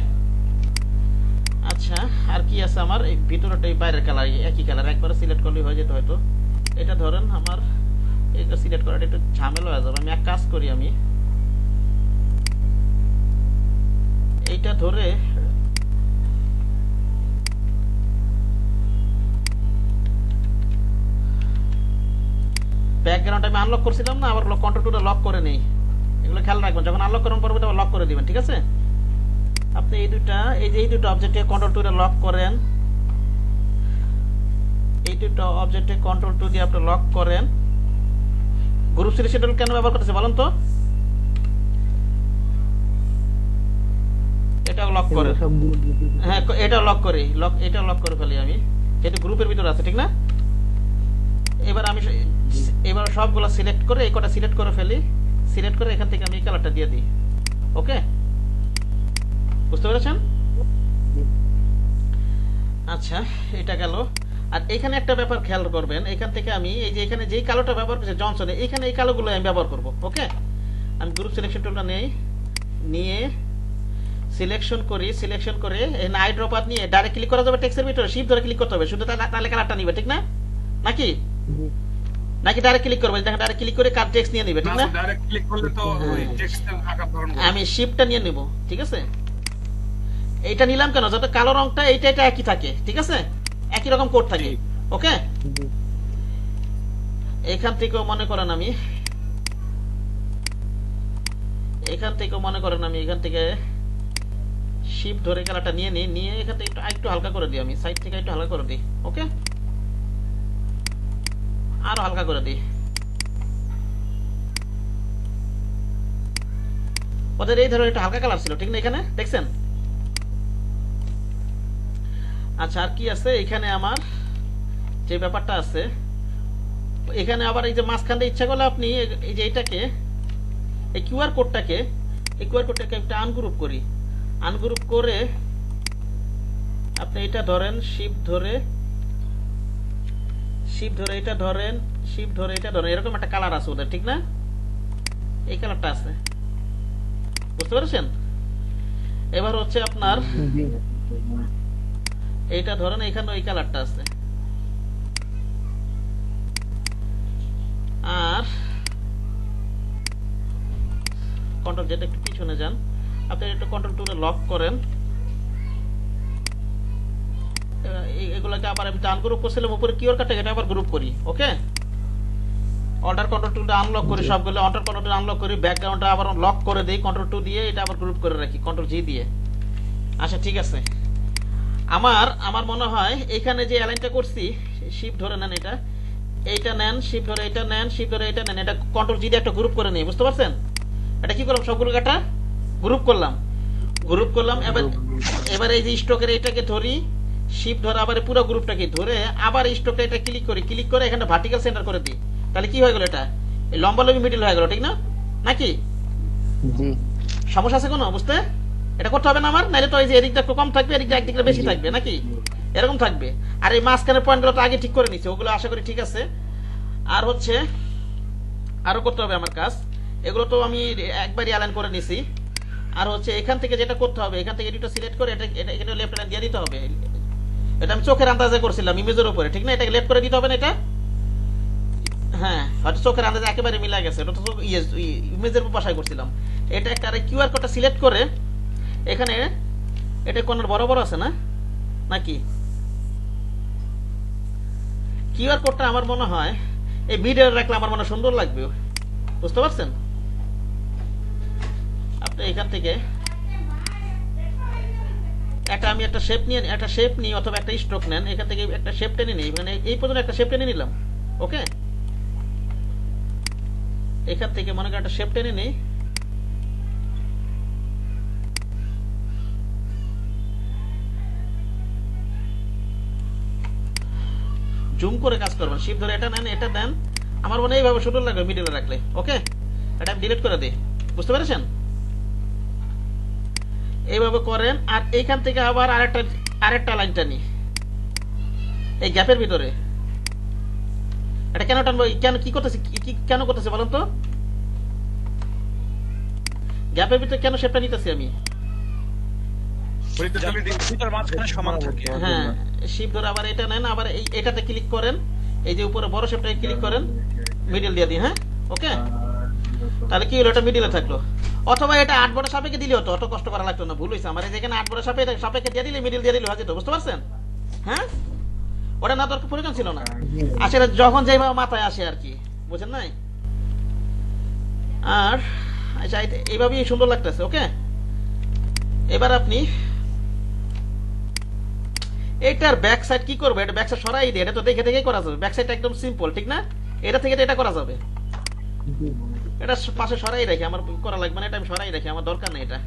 আচ্ছা আর কি আছে আমার? এই ভিতরটা, এই বাইরের কালার একই কালার, একবারে সিলেক্ট করলেই হয়ে যেত হয়তো। এটা ধরেন আমার এটা সিলেক্ট করাটা একটু ঝামেলা হয়ে যাবে। আমি এক কাজ করি, আমি এইটা ধরে ব্যাকগ্রাউন্ড আমি আনলক করছিলাম না, আবার কন্ট্রোল টুটা লক করে নেই। এগুলো খেয়াল রাখবেন, যখন আনলক করার পর আবার লক করে দিবেন, ঠিক আছে? আপনি এই দুটো অবজেক্টে কন্ট্রোল টুটা লক করেন, এই দুটো অবজেক্টে কন্ট্রোল টু দিয়ে আপনি লক করেন। গ্রুপ সিলেকশন টুল কেন ব্যবহার করতেছে বলেন তো? এটা লক করে, হ্যাঁ এটা লক করি, এটা লক করে ফেলি আমি, যেহেতু গ্রুপের ভিতরে আছে, ঠিক না? এবার আমি এবার সবগুলো সিলেক্ট করে এই কটা সিলেক্ট করে ফেলি, সিলেক্ট করে এখান থেকে আমি এই কালারটা দিয়ে দিই। ওকে, বুঝতে পেরেছেন? আচ্ছা, এটা গেল। আর এখানে একটা ব্যাপার খেয়াল করবেন, এখান থেকে আমি এই যে এখানে যেই কালোটা ব্যবহার করছি জনসনে, এখানে এই কালোগুলো আমি ব্যবহার করব। ওকে, আমি গ্রুপ সিলেকশন টুলটা নেই, নিয়ে সিলেকশন করি, সিলেকশন করে এখানে আইড্রপার নিয়ে ডাইরেক্ট ক্লিক করা যাবে টেক্সটের ভিতরে, শিফট ধরে ক্লিক করতে হবে শুধু, তাহলে কালারটা নিবে, ঠিক না? নাকি ডাইরেক্ট ক্লিক করবে? দেখেন ডাইরেক্ট ক্লিক করে কার টেক্সট নিয়ে নিবে, ঠিক না? ডাইরেক্ট ক্লিক করলে তো ওই টেক্সটের আকার ধারণ করবে। আমি শিফটটা নিয়ে নিব, ঠিক আছে? এইটা নিলাম কেন? যাতে কালো রংটা এইটা একই থাকে, ঠিক আছে? একই রকম কোড থাকে। ওকে, এখান থেকেও মনে করেন আমি এখান থেকে মনে করেন আমি এখান থেকে শিফট ধরে কালারটা নিয়ে নিই, নিয়ে এখান থেকে একটু হালকা করে দিই, আমি সাইড থেকে একটু হালকা করে দিই। ওকে, আরো হালকা করে দিই। ওদের এই ধরনের একটা হালকা কালার ছিল, ঠিক না? এখানে দেখছেন? আচ্ছা, আর কি আছে এখানে? আমার যে ব্যাপারটা আছে এখানে আবার এই যে মাঝখানে ইচ্ছা করলে আপনি এই যে এটাকে, এই কিউআর কোডটাকে একটা আনগ্রুপ করি, আনগ্রুপ করে আপনি এটা ধরেন, শিফট ধরে এটা ধরেন, শিফট ধরে এটা ধরেন, এরকম একটা কালার আছে ওদের, ঠিক না? এই কালারটা আছে, বুঝতে পেরেছেন? এবার হচ্ছে আপনার জি এইটা ধরেন, এখানে ওই কালারটা আছে। আর কন্ট্রোল যেটা একটু পিছনে যান, আপনি একটু কন্ট্রোল টুলে লক করেন। এগুলোকে আবার আমি ডান গ্রুপ করছিলাম, উপরে কিওর কাটে এটা আবার গ্রুপ করি। ওকে, অল্টার কন্ট্রোল টুলটা আনলক করি, সবগুলো অল্টার কন্ট্রোল টুল আনলক করি, ব্যাকগ্রাউন্ডটা আবার লক করে দেই কন্ট্রোল টু দিয়ে, এটা আবার গ্রুপ করে রাখি কন্ট্রোল জি দিয়ে। আচ্ছা, ঠিক আছে। আমার মনে হয় এখানে যে অ্যালাইনটা করছি, শিফট ধরে নেন এটা, এইটা নেন, শিফট ধরে এটা নেন, শিফট ধরে এটা নেন, এটা কন্ট্রোল জি দিয়ে একটা গ্রুপ করে নিই, বুঝতে পারছেন? এটা কি করলাম, সবগুলোকে একটা গ্রুপ করলাম। এবার এই যে স্টকের এটাকে ধরি, শিফট ধরে আবার পুরো গ্রুপটাকে ধরে আবার স্টকটা এটা ক্লিক করে এখানে ভার্টিক্যাল সেন্টার করে দিই। তাহলে কি হয়ে গেল? এটা লম্বালম্বি মিডল হয়ে গেল, ঠিক না? নাকি জি সমস্যা আছে কোনো বুঝতে? এটা করতে হবে না আমার, নাইলে তো এই যে এদিকটা একটু কম থাকবে, এদিকটা একদিকে বেশি থাকবে, নাকি এরকম থাকবে? আর এই মাঝখানের পয়েন্টগুলো তো আগে ঠিক করে নিচ্ছে, ওগুলো আশা করি ঠিক আছে। আর হচ্ছে আরো করতে হবে আমার কাজ, এগুলো তো আমি একবারই অ্যালাইন করে নিছি। আর হচ্ছে এখান থেকে যেটা করতে হবে, এখান থেকে এডিটটা সিলেক্ট করে এটা এখানে লেফট লাইন দিয়ে দিতে হবে। এটা আমি চোখের আন্দাজে করছিলাম ইমেজের উপরে, ঠিক না? এটাকে লেফট করে দিতে হবে না এটা? হ্যাঁ, হয়তো চোখের আন্দাজে একেবারে মিলা গেছে, এটা তো ইমেজের বাসায় করছিলাম। এটা একটা কিউআর কোডটা সিলেক্ট করে এখানে এটা কোন বড় বড় আছে না, নাকি কিউআর কোডটা আমার মনে হয় এই মিডলে রাখলে আমার মনে সুন্দর লাগবে, বুঝতে পারছেন? আপনি এখান থেকে আমি একটা শেপ নিই অথবা একটা স্ট্রোক নেন, এখান থেকে একটা শেপ টেনে নিই, মানে এই পর্যন্ত একটা শেপ টেনে নিলাম। ওকে, এখান থেকে মনে করেন একটা শেপ টেনে নিই, জুম করে কাজ করবেন, শিফট ধরে এটা নেন, এটা দেন, আমার মনে হয় এইভাবে সুন্দর লাগবে মিডলে রাখলে। ওকে, এটা আমি ডিলিট করে দিই, বুঝতে পেরেছেন? এইভাবে করেন। আর এইখান থেকে আবার আরেকটা লাইনটা নিই এই গ্যাপের ভিতরে। এটা কেন টানবো, কেন কি করতেছি, কেন করতেছি বলেন তো? গ্যাপের ভিতরে কেন শেপটা নিতেছি আমি? দুইটার মাঝখানে সমান থাকে। হ্যাঁ, শিফট ধরে আবার এটা নেন, আবার এটাতে ক্লিক করেন, এই যে উপরে বড় শেপটাকে ক্লিক করেন, মিডল দিয়ে দিই। হ্যাঁ, ওকে, তাহলে কি হলো, এটা মিডলে থাকলো। অথবা এটা 8 বড় সাপেক্ষে দিলে হতো, অত কষ্ট করা লাগতো না, ভুল হয়েছে আমার। যেখানে 8 বড় সাপেক্ষে দিয়ে দিলে মিডল দিয়ে দিলে হয়ে যেত, বুঝতে পারছেন? হ্যাঁ, ওটা না দরকার প্রয়োজন ছিল না, আসলে যখন যেভাবে মাথায় আসে আর কি, বুঝেন নাই? আর আচ্ছা, এইভাবেই সুন্দর লাগতেছে। ওকে, এবার আপনি এটার ব্যাক সাইড কি করবে, এটা ব্যাক সাইড সরাই দিয়ে, এটা তো দেখে দেখে করা যাবে, ব্যাক সাইডটা একদম সিম্পল, ঠিক না? এটা থেকে এটা করা যাবে, এটা পাশে সরাই রাখি, আমার করা লাগবে না, এটা আমি সরাই রাখি, আমার দরকার নেই। এটা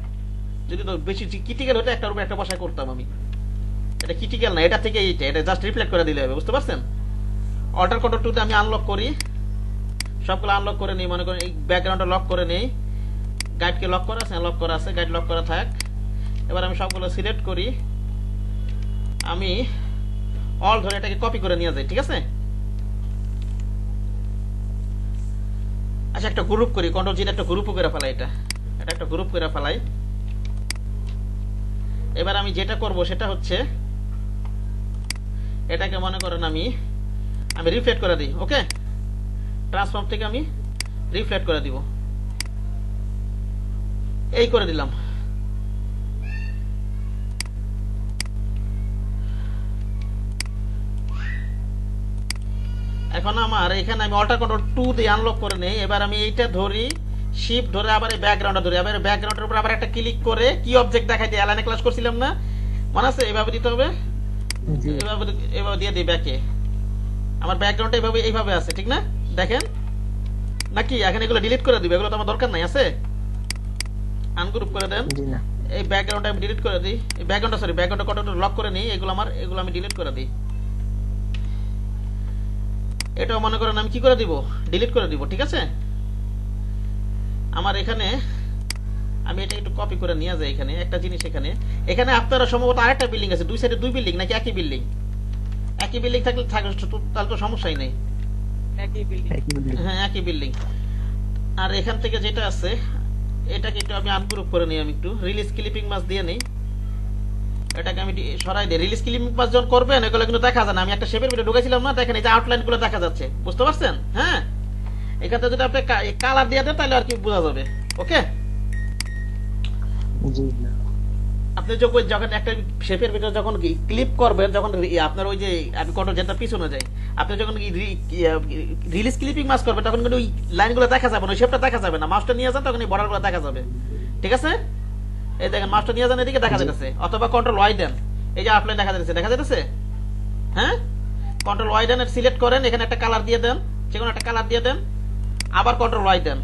যদি তো বেশি ক্রিটিক্যাল হতো একটার উপর একটা বসায় করতাম আমি, এটা ক্রিটিক্যাল না, এটা থেকে এটা জাস্ট রিফ্লেক্ট করে দিলে হবে, বুঝতে পারছেন? অল্টার কন্ট্রোল টুতে আমি আনলক করি, সবগুলো আনলক করে নিই, মনে করেন এই ব্যাকগ্রাউন্ডটা লক করে নেই, গাইডকে লক করা আছে, লক করা আছে, গাইড লক করা থাক। এবার আমি সবগুলো সিলেক্ট করি, আমি অল ধরে এটাকে কপি করে নিয়ে যাই, ঠিক আছে? আচ্ছা, একটা গ্রুপ করি, কন্ট্রোল জি একটা গ্রুপ করে ফেলাই, এটা একটা গ্রুপ করে ফেলাই। এবার আমি যেটা করব সেটা হচ্ছে এটাকে মনে করেন আমি রিফ্লেক্ট করে দিই। ওকে, ট্রান্সফর্ম থেকে আমি রিফ্লেক্ট করে দিব, এই করে দিলাম। এখন আমার এখানে আমি অল্টার কন্ট্রোল 2 দিয়ে আনলক করে নেই, এবার আমি এইটা ধরি, শিফট ধরে আবার এই ব্যাকগ্রাউন্ডে ধরে আবার ব্যাকগ্রাউন্ডের উপর আবার একটা ক্লিক করে কি অবজেক্ট দেখাই দিয়ে অ্যালাইনে ক্লাস করছিলাম না, মনে আছে? এভাবে দিতে হবে, জি এভাবে দিয়ে দিই ব্যাকে। আমার ব্যাকগ্রাউন্ডটা এইভাবে আছে, ঠিক না? দেখেন নাকি এখন এগুলো ডিলিট করে দিবে, এগুলো তো আমার দরকার নাই, আছে? আনগ্রুপ করে দেন। জি না এই ব্যাকগ্রাউন্ডটা আমি ডিলিট করে দিই, এই ব্যাকগ্রাউন্ডটা কতটা লক করে নিই, এগুলো আমি ডিলিট করে দিই। এটাও মনে করেন আমি কি করে দিব, ডিলিট করে দিব, ঠিক আছে? আমার এখানে আমি এটা একটু কপি করে নিয়ে যাই। এখানে একটা জিনিস, এখানে আপনারা সম্ভবত আরেকটা বিল্ডিং আছে, দুই সাইডে দুই বিল্ডিং, নাকি একই বিল্ডিং? একই বিল্ডিং থাকলে তাহলে তো সমস্যাই নেই। একই building। হ্যাঁ, একই বিল্ডিং। আর এখান থেকে যেটা আছে এটাকে একটু আমি আনগ্রুপ করে নিই, আমি একটু রিলিজ ক্লিপিং মাস দিয়ে নিই, এটাকে আমি সরাই দিই। রিলিজ ক্লিপিং মাস যখন করবেন এগুলো কিন্তু দেখা যায় না। আমি একটা শেপের ভিডিও ঢুকাইছিলাম না, দেখেন এই যে আউটলাইন গুলো দেখা যাচ্ছে, বুঝতে পারছেন? হ্যাঁ, এখানে যদি আপনি কালার দিয়ে দেন তাহলে আর কি বোঝা যাবে। ওকে, জি না আপনি যখন একটা শেপের ভিতরে যখন ক্লিপ করবেন, যখন আপনার ওই যে আমি কন্ট্রোল যেটা পিছনে যাই, আপনি যখন রিলিজ ক্লিপিং মাস করবেন তখন কিন্তু ওই লাইনগুলো দেখা যাবে না, ওই শেপটা দেখা যাবে না। মাউসটা নিয়ে যান, তখন এই বর্ডারগুলো দেখা যাবে, ঠিক আছে? এই দেখেন মাউসটা নিয়ে যান, এদিকে দেখা যাচ্ছে। অথবা কন্ট্রোল ওয়াই দেন, এই যে আউটলাইন দেখা যাচ্ছে। হ্যাঁ, কন্ট্রোল ওয়াই দেন, সিলেক্ট করেন, এখানে একটা কালার দিয়ে দেন, যে কোনো একটা কালার দিয়ে দেন, আবার কন্ট্রোল ওয়াই দেন,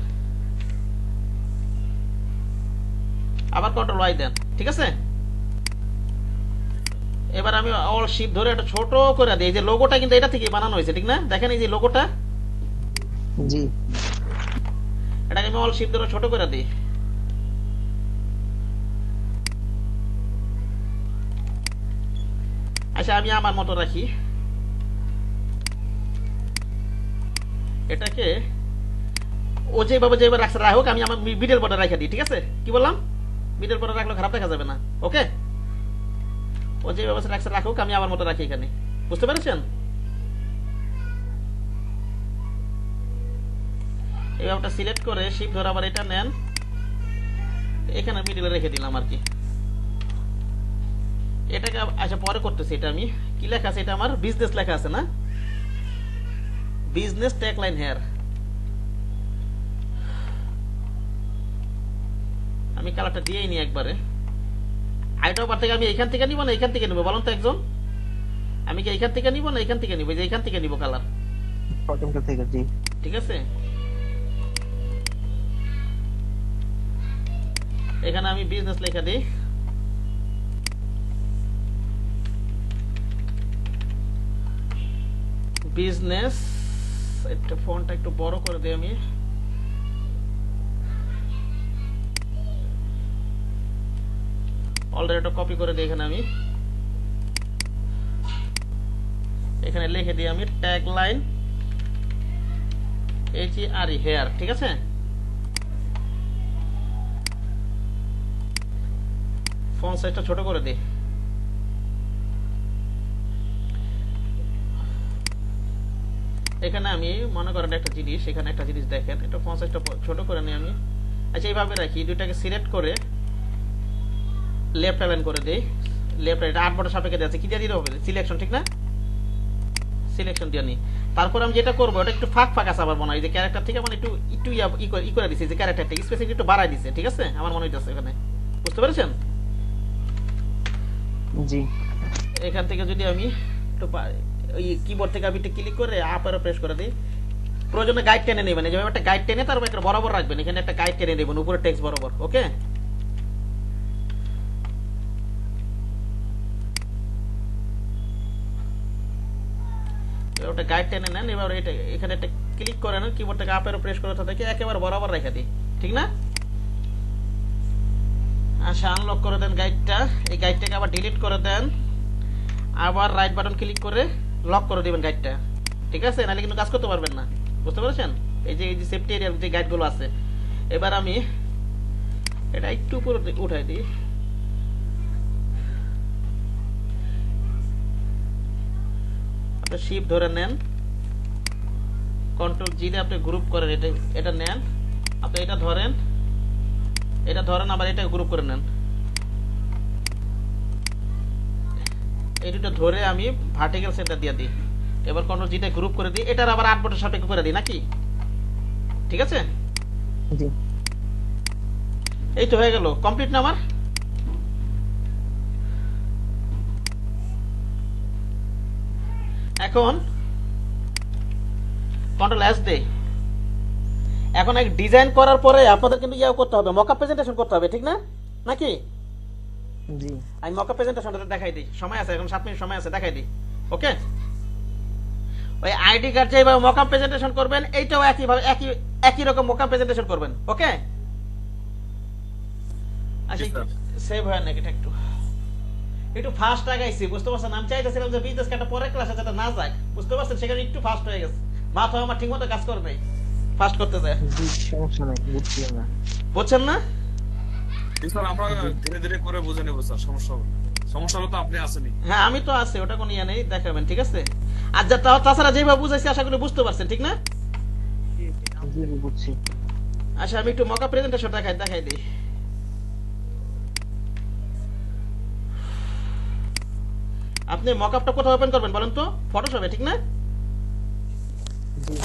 আবার কন্ট্রোল ওয়াই দেন, ঠিক আছে? এবার আমি অল শিপ ধরে একটা ছোট করে দিই। এই যে লোগোটা কিন্তু এটা থেকে বানানো হয়েছে, ঠিক না? দেখেন এই যে লোগোটা, জি এটাকে আমি অল শিপ ধরে ছোট করে দিই। আচ্ছা, আমি আমার মতো রাখি এটাকে। ও যেভাবে রাখছে রাখুক, আমি আমার মিডল বর্ডার রেখে দিই, ঠিক আছে? কি বললাম? মিডল বর্ডার রাখলে খারাপ দেখা যাবে না। ওকে, ও যেভাবে রাখছে রাখুক, আমি আমার মতো রাখি এখানে, বুঝতে পেরেছেন? এইভাবে সিলেক্ট করে শিফট ধরে আবার এটা নেন, এখানে মিডলে রেখে দিলাম আর কি। এটাকে আচ্ছা পরে করতেছি। এটা আমি কি লেখা আছে, এটা আমার বিজনেস লেখা আছে না, বিজনেস ট্যাগলাইন হেয়ার। আমি কালারটা দিয়েই নি একবারে। আইটা বার থেকে আমি এখান থেকে নিব না এখান থেকে নিব, বলুন তো একজন? আমি কি এখান থেকে নিব না এখান থেকে নিব? যে এখান থেকে নিব কালার, প্রথমটা থেকে জি ঠিক আছে? এখানে আমি বিজনেস লেখা দিই, বিজনেস। একটা ফন্টটা একটু বড় করে দিই আমি, অলরেডি একটা কপি করে দিই। এখানে আমি এখানে লিখে দিই আমি ট্যাগ লাইন HERE হেয়ার, ঠিক আছে? ফন্ট সাইজটা ছোট করে দিই। এখানে আমি মনে করেন একটা জিনিস, এখানে একটা জিনিস দেখেন, এটা ফন্ট সাইজটা ছোট করে নিই আমি। আচ্ছা, এইভাবে রাখি, দুইটাকে সিলেক্ট করে লেফট অ্যালাইন করে দেই। লেফট রাইট 8 বড় সাপেক্ষে আছে, কি দিয়ে দিতে হবে? সিলেকশন, ঠিক না? সিলেকশন দিয়ে নি। তারপর আমি যেটা করবো, ওটা একটু ফাঁক আছে আমার মনে হয়, যে ক্যারেক্টার থেকে মানে একটু ই করে দিছে, যে ক্যারেক্টারটা স্পেসিফিক একটু বাড়াই দিছে, ঠিক আছে? আমার মনে হইতেছে এখানে, বুঝতে পেরেছেন? জি এখান থেকে যদি আমি একটু ওই কিবোর্ড থেকে আমি একটু ক্লিক করে আপ আর প্রেস করে দিই, প্রয়োজনে গাইড টেনে নেবেন। এই যে একটা গাইড টেনে তারপর একটা বরাবর রাখবেন, এখানে একটা গাইড টেনে নেবেন উপরে টেক্সট বরাবর। ওকে, ওটা গাইড টেনে নেন। এবার এটা এখানে একটা ক্লিক করে নেন, কিবোর্ড থেকে আপ আর প্রেস করে থাকে একেবারে বরাবর রেখে দিই, ঠিক না? আচ্ছা, আনলক করে দেন গাইডটা। এই গাইডটাকে আবার ডিলিট করে দেন, আবার রাইট বাটন ক্লিক করে লক করে দিবেন গাইডটা, ঠিক আছে? নাহলে কিন্তু কাজ করতে পারবেন না, বুঝতে পেরেছেন? এই যে সেফটি এরিয়ার যে গাইডগুলো আছে। এবার আমি এটা একটু উপরে উঠাই দিই, আপনি শিফট ধরে নেন, কন্ট্রোল জি দিয়ে আপনি গ্রুপ করেন, এটা নেন, আপনি এটা ধরেন, আবার এটা গ্রুপ করে নেন। এই দুটো ধরে আমি ভার্টিক্যাল সেন্টার দিয়ে দিই। এবার কন্ট্রোল জিটা গ্রুপ করে দিই, এটার আবার 8 বটের সাপেক্ষে করে দিই নাকি, ঠিক আছে? জি এই তো হয়ে গেল, কমপ্লিট না আমার? এখন কন্ট্রোল এস দে। এখন এক ডিজাইন করার পরে আপনাদের কিন্তু ইয়া করতে হবে, মকআপ প্রেজেন্টেশন করতে হবে, ঠিক না নাকি? জি আমি মকআপ প্রেজেন্টেশনটা দেখাই দিই, সময় আছে এখন 7 মিনিট সময় আছে, দেখাই দিই। ওকে, ওই আইডি কার্ড যেভাবে মকআপ প্রেজেন্টেশন করবেন এইটাও একইভাবে একই রকম মকআপ প্রেজেন্টেশন করবেন। ওকে, আচ্ছা Yes, sir. সেভ হয় নাকি এটা একটু ফাস্ট আগাইছি, বুঝতে পারছেন? আমি চাইতেছিলাম যে বিজনেস কার্ডটা পরের ক্লাসে যাতে না যাক, বুঝতে পারছেন? সেখানে একটু ফাস্ট হয়ে গেছে, মাথা আমার ঠিক মতো কাজ করে নাই ফাস্ট করতে যায়, জি সমস্যা নাই, বুঝছি আমরা। বুঝছেন না? জি স্যার, আমরা ধীরে ধীরে করে বুঝে নেবো স্যার, সমস্যা হবে না। সমস্যা হলো তো আপনি আসেনি। হ্যাঁ আমি তো আছি, ওটা কোনো ইয়ে নেই, দেখাবেন, ঠিক আছে? আর তাছাড়া যেভাবে বুঝাইছি আশা করি বুঝতে পারছেন, ঠিক না? জি জি, বুঝছি। আচ্ছা আমি একটু মকআপ প্রেজেন্টেশন দেখাই দিই। আপনি মকআপটা কোথায় ওপেন করবেন বলেন তো? ফটোশপে, ঠিক না? জি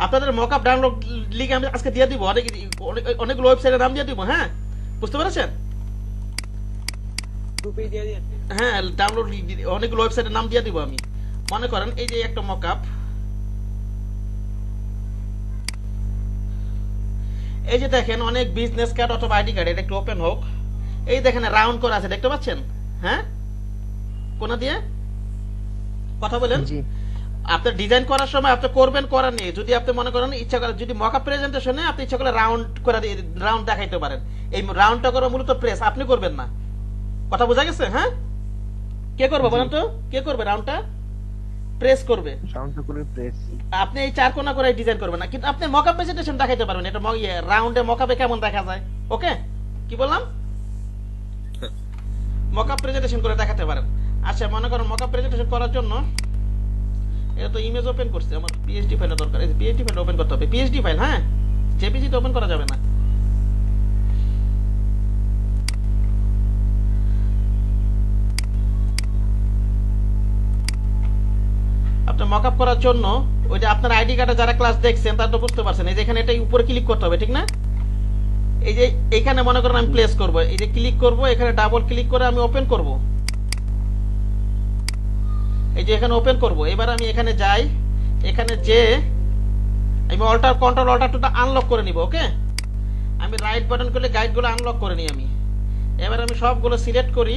আপনাদের মকআপ ডাউনলোড লিংক আমি আজকে দিয়ে দিব, অনেকগুলো ওয়েবসাইটের নাম দিয়ে দিব। হ্যাঁ, বুঝতে পেরেছেন? গ্রুপে দিয়ে দিন। হ্যাঁ, ডাউনলোড অনেকগুলো ওয়েবসাইটের নাম দিয়ে দিব আমি। মনে করেন এই যে একটা মকআপ, এই যে দেখেন অনেক বিজনেস কার্ড অথবা আইডি কার্ড, এটা একটু ওপেন হোক। এই দেখেন রাউন্ড করা আছে, দেখতে পাচ্ছেন? হ্যাঁ, কোনা দিয়ে কথা বলেন। জি আপনার ডিজাইন করার সময় আপনি করবেন, করার নেই। যদি আপনি মনে করেন ইচ্ছা করেন, যদি মকআপ প্রেজেন্টেশনে আপনি ইচ্ছা করলে রাউন্ড করে রাউন্ড দেখাইতে পারেন। এই রাউন্ডটা করে মূলত প্রেস, আপনি করবেন না। কথা বোঝা গেছে? হ্যাঁ, কে করবে বলেন তো? কে করবে রাউন্ডটা? প্রেস করবে। সাউন্ডটা করে প্রেস। আপনি এই চার কোনা করে ডিজাইন করবেন না, কিন্তু আপনি মকআপ প্রেজেন্টেশন দেখাইতে পারবেন। এটা রাউন্ডে মকআপে কেমন দেখা যায়। ওকে, কি বললাম? মকআপ প্রেজেন্টেশন করে দেখাতে পারেন। আচ্ছা মনে করেন মকআপ প্রেজেন্টেশন করার জন্য এটা তো ইমেজ ওপেন করছে, আমার পিএইচডি ফাইল দরকার। এই পিএইচডি ফাইল ওপেন করতে হবে, পিএইচডি ফাইল। হ্যাঁ, জেপিজি তো ওপেন করা যাবে না। আপনি মকআপ করার জন্য ওই যে আপনার আইডি কার্ডে যারা ক্লাস দেখছেন তারা তো বুঝতে পারছেন, এই যে এখানে এটা উপরে ক্লিক করতে হবে, ঠিক না? এই যে এখানে মনে করেন আমি প্লেস করব, এই যে ক্লিক করব, এখানে ডাবল ক্লিক করে আমি ওপেন করব। এই যে এখানে ওপেন করব। এবার আমি এখানে যাই, এখানে যে আমি কন্ট্রোল অল্টার আনলক করে নিব। ওকে, আমি রাইট বাটন করলে গাইডগুলো আনলক করে নিই আমি। এবার আমি সবগুলো সিলেক্ট করি,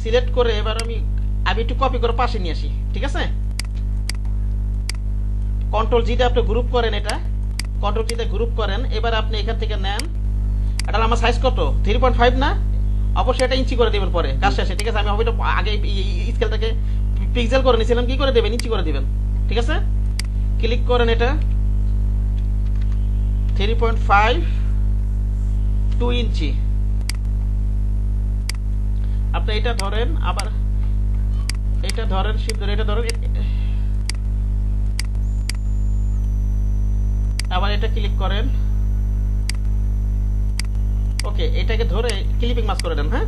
সিলেক্ট করে এবার আমি একটু কপি করে পাশে নিয়ে আসি, ঠিক আছে? কন্ট্রোল জিতে আপনি গ্রুপ করেন, এটা কন্ট্রোল জিতে গ্রুপ করেন। এবার আপনি এখান থেকে নেন, এটা আমার সাইজ কত? 3.5 না? অবশ্যই এটা ইঞ্চি করে দেবেন পরে কাজ শেষে, ঠিক আছে? আমি হয়তো আগে স্কেলটাকে পিক্সেল করে নিয়েছিলাম, কি করে দেবেন? ইঞ্চি করে দিবেন, ঠিক আছে? ক্লিক করেন, এটা 3.5 2 ইঞ্চি। আপনি এটা ধরেন, আবার এটা ধরেন, শিপ ধরে এটা ধরেন, আবার এটা ক্লিক করেন। ওকে, এটাকে ধরে ক্লিপিং মাস্ক করে দেন। হ্যাঁ,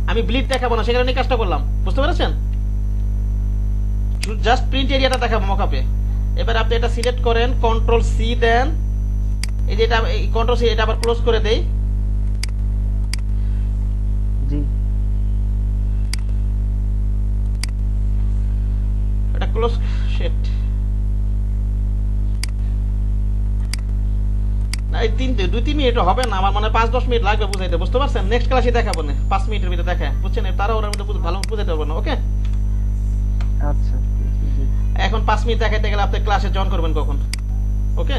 আমি ব্লিড দেখাবো না, সেখানে কাজটা করলাম, বুঝতে পেরেছেন? জাস্ট প্রিন্ট এরিয়াটা দেখাবো মকআপে। এবার আপনি এটা সিলেক্ট করেন, কন্ট্রোল সি দেন। এই যে এটা কন্ট্রোল সি, এটা আবার ক্লোজ করে দেই। জি এটা ক্লোজ শেট না, এই 2-3 মিনিট হবে না, আমার মনে হয় 5-10 মিনিট লাগবে বুঝাইতে, বুঝতে পারছেন? নেক্সট ক্লাসে দেখাবো না, 5 মিনিটের ভিতরে দেখা, বুঝছেন? তারা ওর মধ্যে ভালো বুঝাইতে পারবো না। ওকে, আচ্ছা জি এখন 5 মিনিট দেখাইতে গেলে আপনি ক্লাসে জয়েন করবেন কখন? ওকে।